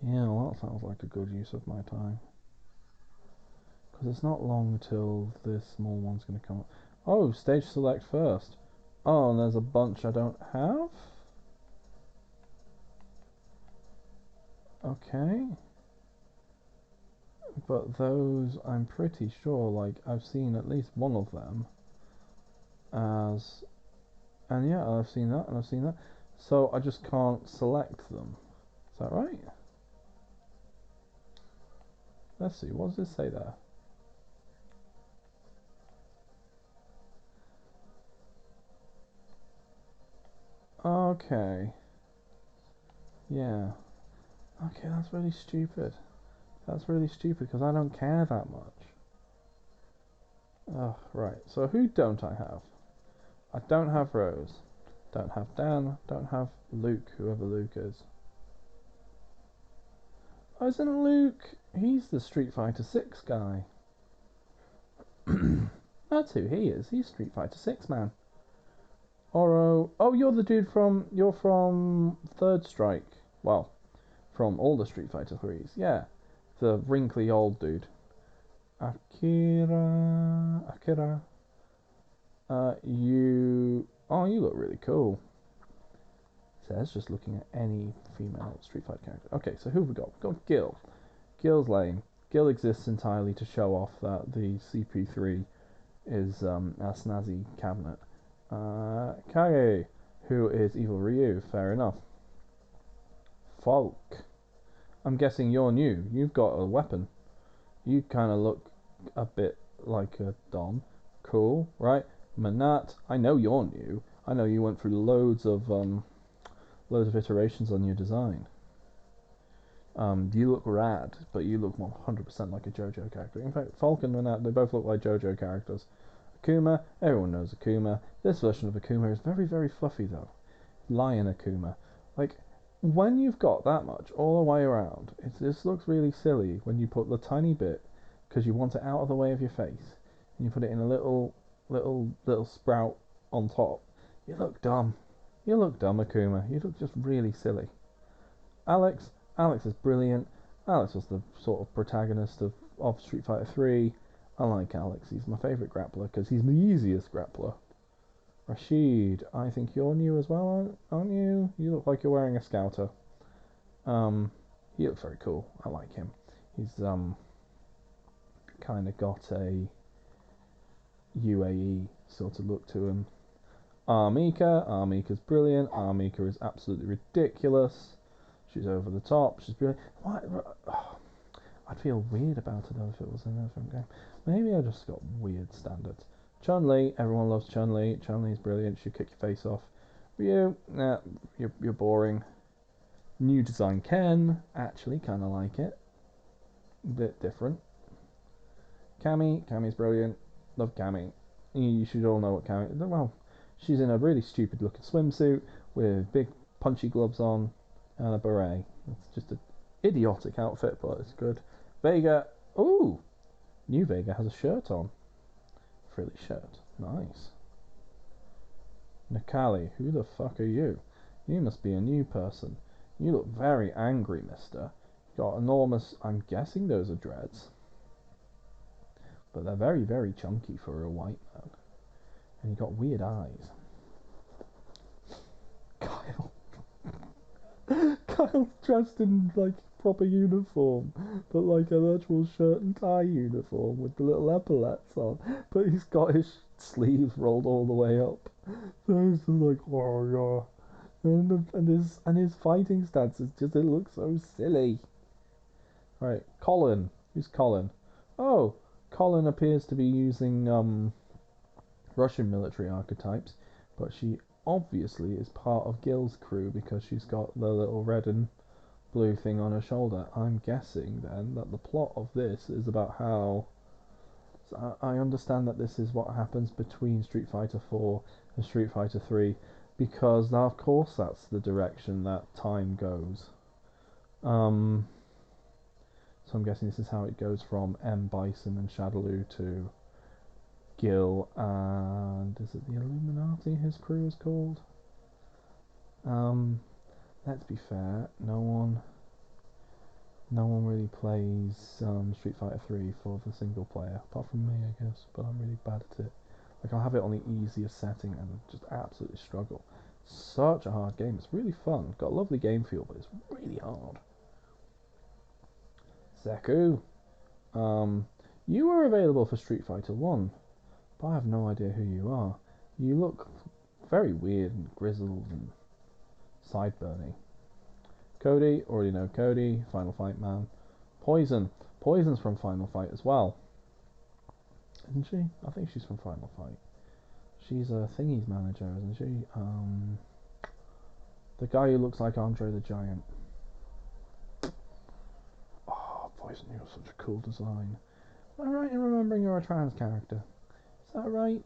Yeah, well, that sounds like a good use of my time. Because it's not long till this small one's going to come up. Oh, stage select first. Oh, and there's a bunch I don't have? Okay. But those, I'm pretty sure, like, I've seen at least one of them as... And yeah, I've seen that, and I've seen that. So I just can't select them. Is that right? Let's see, what does it say there? Okay. Yeah. Okay, that's really stupid. That's really stupid because I don't care that much. Oh, right. So who don't I have? I don't have Rose. Don't have Dan. Don't have Luke, whoever Luke is. Oh, isn't Luke? He's the Street Fighter 6 guy. That's who he is. He's Street Fighter 6 man. Oro. Oh, you're the dude from. You're from Third Strike. Well, from all the Street Fighter 3s. Yeah. The wrinkly old dude. Akira. You. Oh, you look really cool. Says just looking at any female Street Fighter character. Okay, so who have we got? We've got Gil. Gil's lame. Gil exists entirely to show off that the CP3 is a snazzy cabinet. Kage, who is Evil Ryu. Fair enough. Falk. I'm guessing you're new. You've got a weapon. You kind of look a bit like a Dom. Cool, right? Menat. I know you're new. I know you went through loads of iterations on your design. You look rad, but you look 100% like a JoJo character. In fact, Falcon and Menat, they both look like JoJo characters. Akuma, everyone knows Akuma. This version of Akuma is very, very fluffy though. Lion Akuma. Like, when you've got that much all the way around, this looks really silly when you put the tiny bit, because you want it out of the way of your face, and you put it in a little sprout on top. You look dumb. You look dumb, Akuma. You look just really silly. Alex, Alex is brilliant. Alex was the sort of protagonist of Street Fighter 3. I like Alex. He's my favourite grappler because he's the easiest grappler. Rashid, I think you're new as well, aren't you? You look like you're wearing a scouter. Um, he looks very cool. I like him. He's kind of got a UAE sort of look to him. Armika's brilliant. Armika is absolutely ridiculous. She's over the top. She's brilliant. Why? Oh, I'd feel weird about it though if it was in a different game. Maybe I just got weird standards. Chun-Li, everyone loves Chun-Li. Chun-Li's brilliant. She'll kick your face off. Ryu, nah, you're boring. New design Ken, actually kind of like it. A bit different. Cammy's brilliant. Love Cammy. You should all know what Cammy. Well, she's in a really stupid looking swimsuit with big punchy gloves on and a beret. It's just an idiotic outfit, but it's good. Vega. Ooh, new Vega has a shirt on. Frilly shirt. Nice. Nakali, who the fuck are you? You must be a new person. You look very angry, mister. You got enormous. I'm guessing those are dreads. But they're very, very chunky for a white man. And you got weird eyes. Kyle. Kyle's dressed in like proper uniform, but like an actual shirt and tie uniform with the little epaulets on. But he's got his sleeves rolled all the way up. So he's just like, oh yeah. And his fighting stance is just, it looks so silly. Right, Colin. Who's Colin? Oh, Colin appears to be using Russian military archetypes, but she obviously is part of Gil's crew because she's got the little red and blue thing on her shoulder. I'm guessing then that the plot of this is about how. So I understand that this is what happens between Street Fighter 4 and Street Fighter 3 because of course that's the direction that time goes. Um, so I'm guessing this is how it goes from M. Bison and Shadaloo to Gil and is it the Illuminati his crew is called? Let's be fair, no one really plays Street Fighter 3 for the single player, apart from me I guess, but I'm really bad at it. Like I'll have it on the easiest setting and just absolutely struggle. Such a hard game, it's really fun, got a lovely game feel, but it's really hard. Zeku, you were available for Street Fighter 1, but I have no idea who you are. You look very weird and grizzled and sideburny. Cody, already know Cody, Final Fight Man. Poison. Poison's from Final Fight as well, isn't she? I think she's from Final Fight. She's a Thingy's manager, isn't she? The guy who looks like Andre the Giant. Oh, Poison, you have such a cool design. Am I right in remembering you're a trans character? Is that right?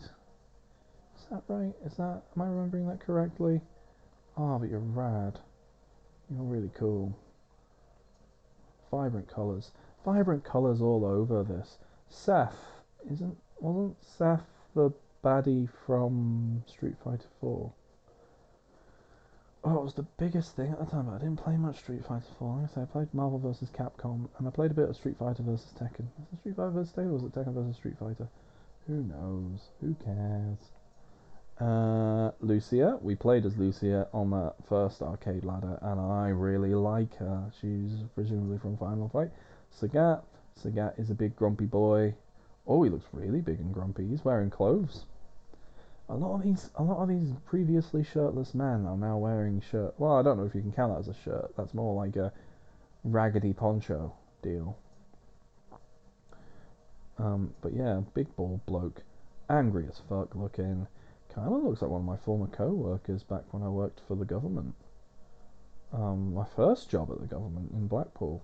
Is that right? Am I remembering that correctly? Oh, but you're rad. You're really cool. Vibrant colours. Vibrant colours all over this. Wasn't Seth the baddie from Street Fighter 4? Oh, it was the biggest thing at the time, but I didn't play much Street Fighter 4. Like I said, I played Marvel vs. Capcom, and I played a bit of Street Fighter vs. Tekken. Was it Street Fighter vs. Tekken, or was it Tekken vs. Street Fighter? Who knows? Who cares? Lucia. We played as Lucia on that first arcade ladder, and I really like her. She's presumably from Final Fight. Sagat. Sagat is a big grumpy boy. Oh, he looks really big and grumpy. He's wearing clothes. A lot of these previously shirtless men are now wearing shirt. Well, I don't know if you can count that as a shirt. That's more like a raggedy poncho deal. But yeah, big bald bloke, angry as fuck looking. Kind of looks like one of my former co-workers back when I worked for the government. My first job at the government in Blackpool.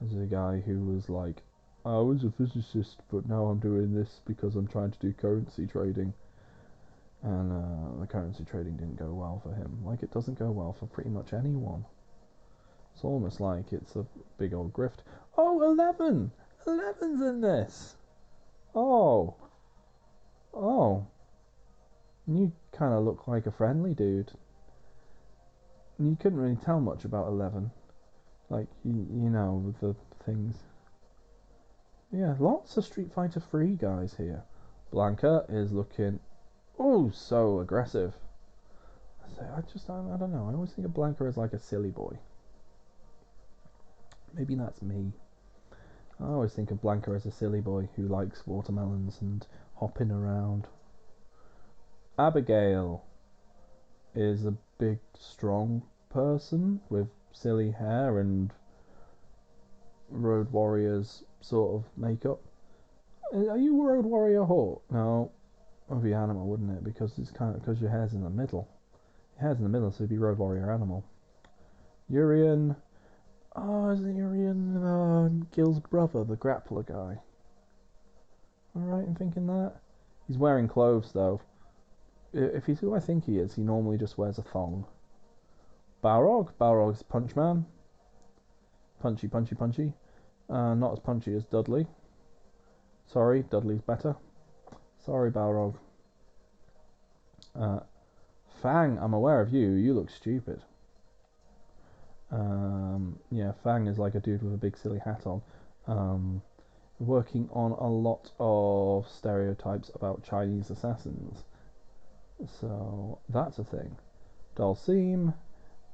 There's a guy who was like, I was a physicist, but now I'm doing this because I'm trying to do currency trading. And the currency trading didn't go well for him. Like, it doesn't go well for pretty much anyone. It's almost like it's a big old grift. Oh, 11! 11's in this! Oh. Oh. You kind of look like a friendly dude. You couldn't really tell much about 11. Like, you know, with the things. Yeah, lots of Street Fighter 3 guys here. Blanka is looking, oh, so aggressive. I don't know. I always think of Blanka as like a silly boy. Maybe that's me. I always think of Blanka as a silly boy who likes watermelons and hopping around. Abigail is a big, strong person with silly hair and Road Warrior's sort of makeup. Are you Road Warrior Hawk? No, it would be Animal, wouldn't it? Because it's kind of because your hair's in the middle. Your hair's in the middle, so it'd be Road Warrior Animal. Urien. Oh, isn't Urien Gil's brother, the grappler guy? Am I right in thinking that? He's wearing clothes though. If he's who I think he is, he normally just wears a thong. Balrog. Balrog's Punchman. Punchy, punchy, punchy. Not as punchy as Dudley. Sorry, Dudley's better. Sorry, Balrog. Fang, I'm aware of you. You look stupid. Yeah, Fang is like a dude with a big silly hat on. Working on a lot of stereotypes about Chinese assassins. So that's a thing. Dalsim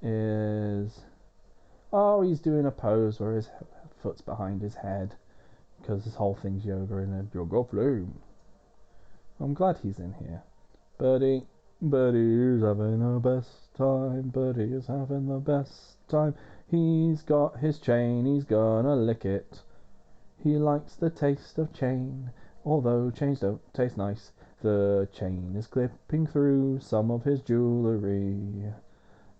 is... Oh, he's doing a pose where his foot's behind his head because this whole thing's yoga in a yoga flame. I'm glad he's in here. Birdie is having the best time. Birdie is having the best time. He's got his chain, he's gonna lick it. He likes the taste of chain, although chains don't taste nice. The chain is clipping through some of his jewellery.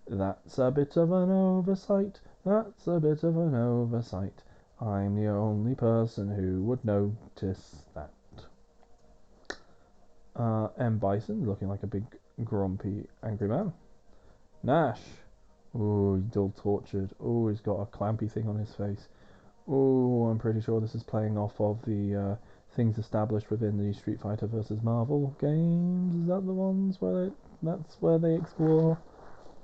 That's a bit of an oversight. That's a bit of an oversight. I'm the only person who would notice that. M. Bison, looking like a big, grumpy, angry man. Nash. Oh, he's all tortured. Oh, he's got a clampy thing on his face. Oh, I'm pretty sure this is playing off of the things established within the Street Fighter vs. Marvel games. Is that the ones where that's where they explore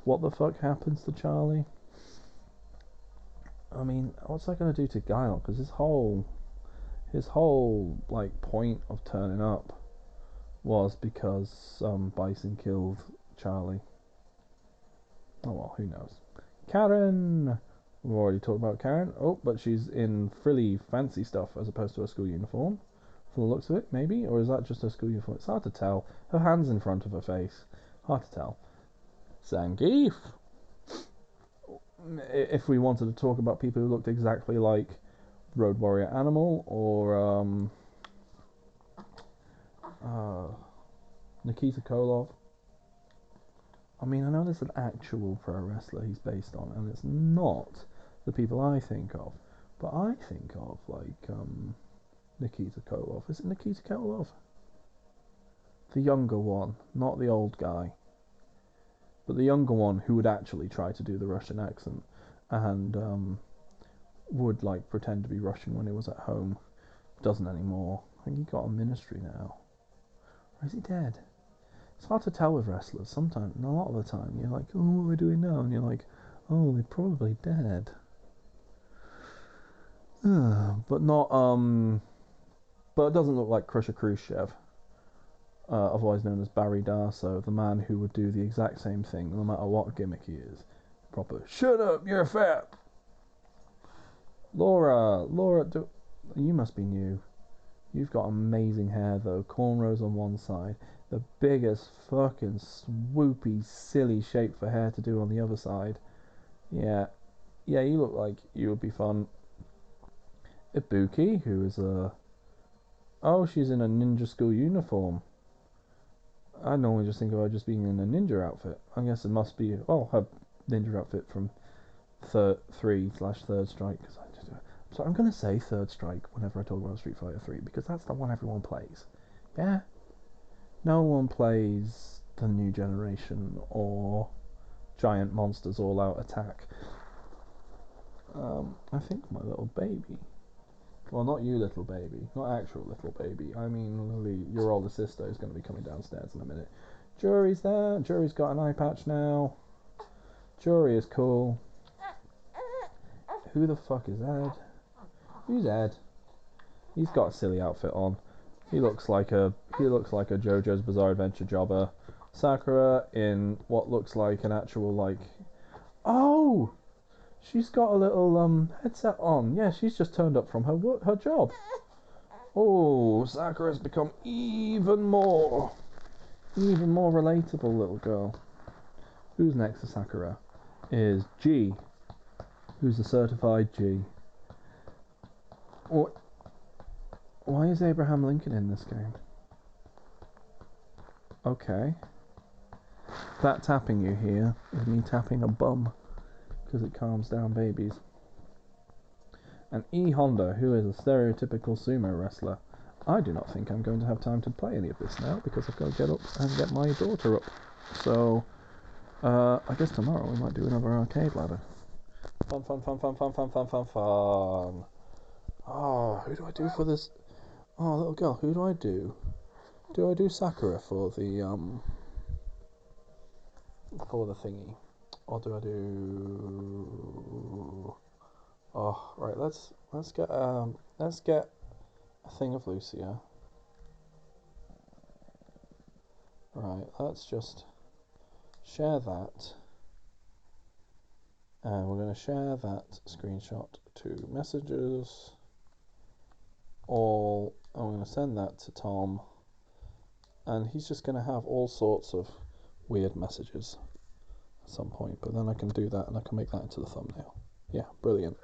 what the fuck happens to Charlie? I mean, what's that gonna do to Guile? Because his whole like point of turning up was because Bison killed Charlie. Oh well, who knows? Karen! We've already talked about Karen. Oh, but she's in frilly, fancy stuff as opposed to a school uniform. From the looks of it, maybe? Or is that just a school uniform? It's hard to tell. Her hand's in front of her face. Hard to tell. Zangief! If we wanted to talk about people who looked exactly like Road Warrior Animal or Nikita Koloff. I mean, I know there's an actual pro wrestler he's based on, and it's not the people I think of, but I think of like Nikita Koloff. Is it Nikita Koloff? The younger one, not the old guy, but the younger one who would actually try to do the Russian accent and would like pretend to be Russian when he was at home. Doesn't anymore. I think he got a ministry now. Or is he dead? It's hard to tell with wrestlers. Sometimes, a lot of the time, you're like, oh, what are they doing now? And you're like, oh, they're probably dead. But not, but it doesn't look like Crusher Khrushchev, otherwise known as Barry Darsow, the man who would do the exact same thing no matter what gimmick he is. Proper, shut up, you're fat! Laura, you must be new. You've got amazing hair though, cornrows on one side, the biggest fucking swoopy, silly shape for hair to do on the other side. Yeah, you look like you would be fun. Ibuki, who is oh, she's in a ninja school uniform. I normally just think of her just being in a ninja outfit. I guess it must be, well, her ninja outfit from 3/3 Strike. So I'm going to say Third Strike whenever I talk about Street Fighter 3 because that's the one everyone plays. Yeah? No one plays the New Generation or Giant Monsters All Out Attack. I think my little baby. Well, not you, little baby. Not actual little baby. I mean, Lily, your older sister is going to be coming downstairs in a minute. Jury's there. Jury's got an eye patch now. Jury is cool. Who the fuck is Ed? Who's Ed? He's got a silly outfit on. He looks like a JoJo's Bizarre Adventure jobber. Sakura in what looks like an actual like. Oh, she's got a little headset on. Yeah, she's just turned up from her job. Oh, Sakura's become even more relatable, little girl. Who's next to Sakura? Is G, who's a certified G. What? Why is Abraham Lincoln in this game? Okay. That tapping you hear is me tapping a bum because it calms down babies. And E Honda, who is a stereotypical sumo wrestler. I do not think I'm going to have time to play any of this now because I've got to get up and get my daughter up. So, I guess tomorrow we might do another arcade ladder. Fun. Oh, who do I do for this? Oh, little girl, who do I do? Do I do Sakura for the thingy? Or do I do... Oh, right, let's get a thing of Lucia. Right, let's just share that. And we're going to share that screenshot to messages. I'm going to send that to Tom. And he's just going to have all sorts of weird messages at some point. But then I can do that and I can make that into the thumbnail. Yeah, brilliant.